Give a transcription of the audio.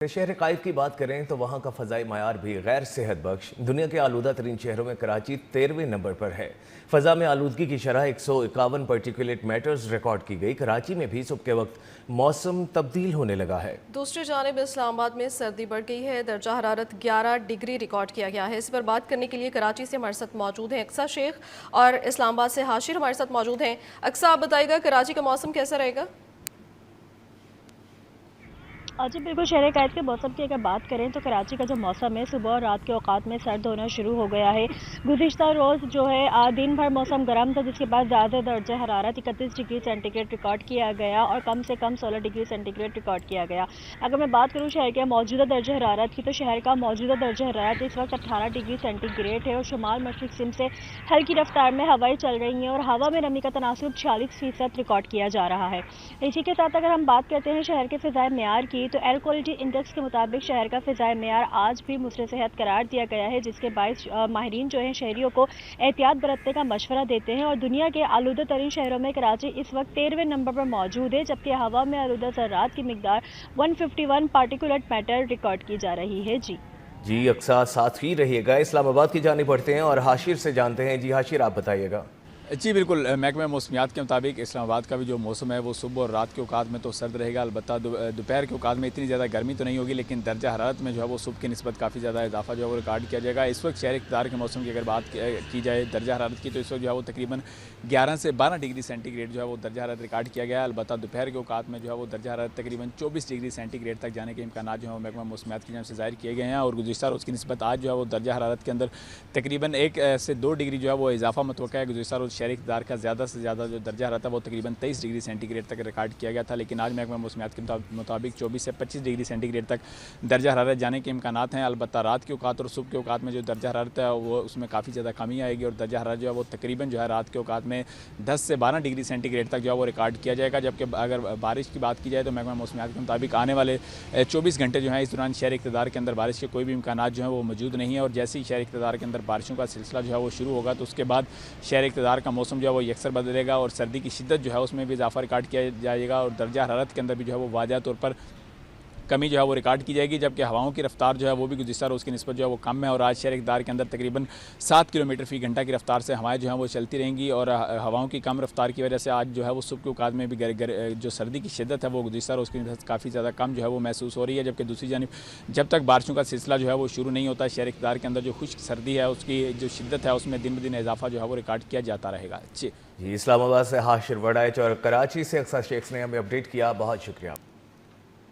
शहर काइफ की बात करें तो वहाँ का फ़ज़ाई मायार भी गैर सेहत बख्श। दुनिया के आलूदा तरीन शहरों में कराची 13वें नंबर पर है। फ़ज़ा में आलूदगी की शरह 151 पार्टिकुलेट मैटर्स रिकॉर्ड की गई। कराची में भी सुबह के वक्त मौसम तब्दील होने लगा है। दूसरी जानिब इस्लामाबाद में सर्दी बढ़ गई है। दर्जा हरारत 11 डिग्री रिकॉर्ड किया गया है। इस पर बात करने के लिए कराची से हमारे साथ मौजूद हैं अक्सा शेख और इस्लामाबाद से हाशिर हमारे साथ मौजूद हैं। अक्सा, आप बताइएगा कराची का मौसम कैसा रहेगा? जी बिल्कुल, शहर कैद के मौसम की अगर बात करें तो कराची का जो मौसम है सुबह और रात के औकात में सर्द होना शुरू हो गया है। गुज़िश्ता रोज़ जो है दिन भर मौसम गर्म था, जिसके बाद ज़्यादा दर्जा हरारत 31 डिग्री सेंटीग्रेड रिकॉर्ड किया गया और कम से कम 16 डिग्री सेंटीग्रेड रिकॉर्ड किया गया। अगर मैं बात करूँ शहर के मौजूदा दर्जा हरारत की, तो शहर का मौजूदा दर्जा हरारत इस वक्त 18 डिग्री सेंटीग्रेड है और शुमाल मशरिक सिंध से हल्की रफ्तार में हवाएं चल रही हैं और हवा में नमी का तनासुब 46% रिकॉर्ड किया जा रहा है। इसी के साथ अगर हम बात करते हैं शहर के फ़िज़ाए मेयार की, तो एयर क्वालिटी इंडेक्स के मुताबिक शहर का फ़िज़ाए मेयार आज भी मुसरे सेहत करार दिया गया है, जिसके बायस माहिरीन जो हैं शहरियों को एहतियात बरतने का मशवरा देते हैं। और दुनिया के आलूदा तरीन शहरों में कराची इस वक्त 13वें नंबर पर मौजूद है, जबकि हवा में आलूदा ज़र्रात की मिकदार 151 पार्टिकुलेट मैटर रिकॉर्ड की जा रही है। जी अक्सा, साथ ही रहिएगा। इस्लामाबाद की जानिब बढ़ते हैं और हाशिर से जानते हैं। जी हाशिर, आप बताइएगा। जी बिल्कुल, महकमा मौसमियात के मुताबिक इस्लामाबाद का भी जो मौसम है वो सुबह और रात के औकात में तो सर्द रहेगा। अलबत्ता दोपहर के औकात में इतनी ज़्यादा गर्मी तो नहीं होगी, लेकिन दर्जा हरारत में जो है वो सुबह की निस्बत काफ़ी ज़्यादा इजाफा जो है वो रिकॉर्ड किया जाएगा। इस वक्त शहर इक़्तिदार के मौसम की अगर बात की जाए दर्जा हरारत की, तो इस वक्त जो है वो तकरीबन 11 से 12 डिग्री सेंटीग्रेड जो है वो दर्जा हरारत रिकॉर्ड किया गया है। अलबत्ता दोपहर के औकात में जो है वो दर्जा हरारत तकरीबन 24 डिग्री सेंटीग्रेड तक जाने के इम्कान जो है वो महकमा मौसमियात की जानिब से ज़ाहिर किए गए हैं। और गुज़िश्ता रोज़ की निस्बत आज जो है वो दर्जा हरारत के अंदर तकरीबन 1 से 2 डिग्री जो है वो इजाफा मतवक्का है। गुज़िश्ता रोज़ शहर इक़्तिदार का ज़्यादा से ज़्यादा जो दर्जा रहा था वो तकरीबन 23 डिग्री सेंटीग्रेड तक रिकॉर्ड किया गया था, लेकिन आज महकमा मौसमियात के मुताबिक 24 से 25 डिग्री सेंटीग्रेड तक दर्जा हरारत जाने के इम्कानात हैं। अलबत्ता रात के औकात और सुबह के औकात में जो दर्जा हरारत है वो उसमें काफ़ी ज़्यादा कमी आएगी और दर्जा हरारत जो है वो तकरीबन जो है रात के औकात में 10 से 12 डिग्री सेंटीग्रेड तक जो है वो रिकॉर्ड किया जाएगा। जबकि अगर बारिश की बात की जाए तो महकमा मौसमियात के मुताबिक आने वाले 24 घंटे जो है इस दौरान शहर इक़्तिदार के अंदर बारिश के कोई भी इम्कानात जो है वो मौजूद नहीं है। और जैसे ही शहर इक़्तिदार के अंदर बारिशों का सिलसिला जो है वो शुरू होगा तो उसके बाद शहर इक़्तिदार का मौसम जो है वो यकसर बदलेगा और सर्दी की शिद्दत जो है उसमें भी इजाफा रिकॉर्ड किया जाएगा और दर्जा हरारत के अंदर भी जो है वो वाज़ह तौर पर कमी जो है वो रिकॉर्ड की जाएगी। जबकि हवाओं की रफ्तार जो है वो भी गुज़िश्ता रोज़ की निस्बत जो है वो कम है और आज शहर इक़्तिदार के अंदर तकरीबन 7 किलोमीटर फ़ी घंटा की रफ्तार से हवाएं जो हैं वो चलती रहेंगी। और हवाओं की कम रफ्तार की वजह से आज जो है वो सुबह के औकात में भी जो सर्दी की शिद्दत है वो गुज़िश्ता रोज़ की निस्बत काफ़ी ज़्यादा कम जो है वो महसूस हो रही है। जबकि दूसरी जानिब जब तक बारिशों का सिलसिला जो है वो शुरू नहीं होता, शहर इक़्तिदार के अंदर जो खुश्क सर्दी है उसकी जो शिद्दत है उसमें दिन ब दिन इजाफा जो है वो रिकॉर्ड किया जाता रहेगा। जी इस्लामाबाद से हाशिर वड़ाइच और कराची से अक्सा शेख ने हमें अपडेट किया। बहुत शुक्रिया।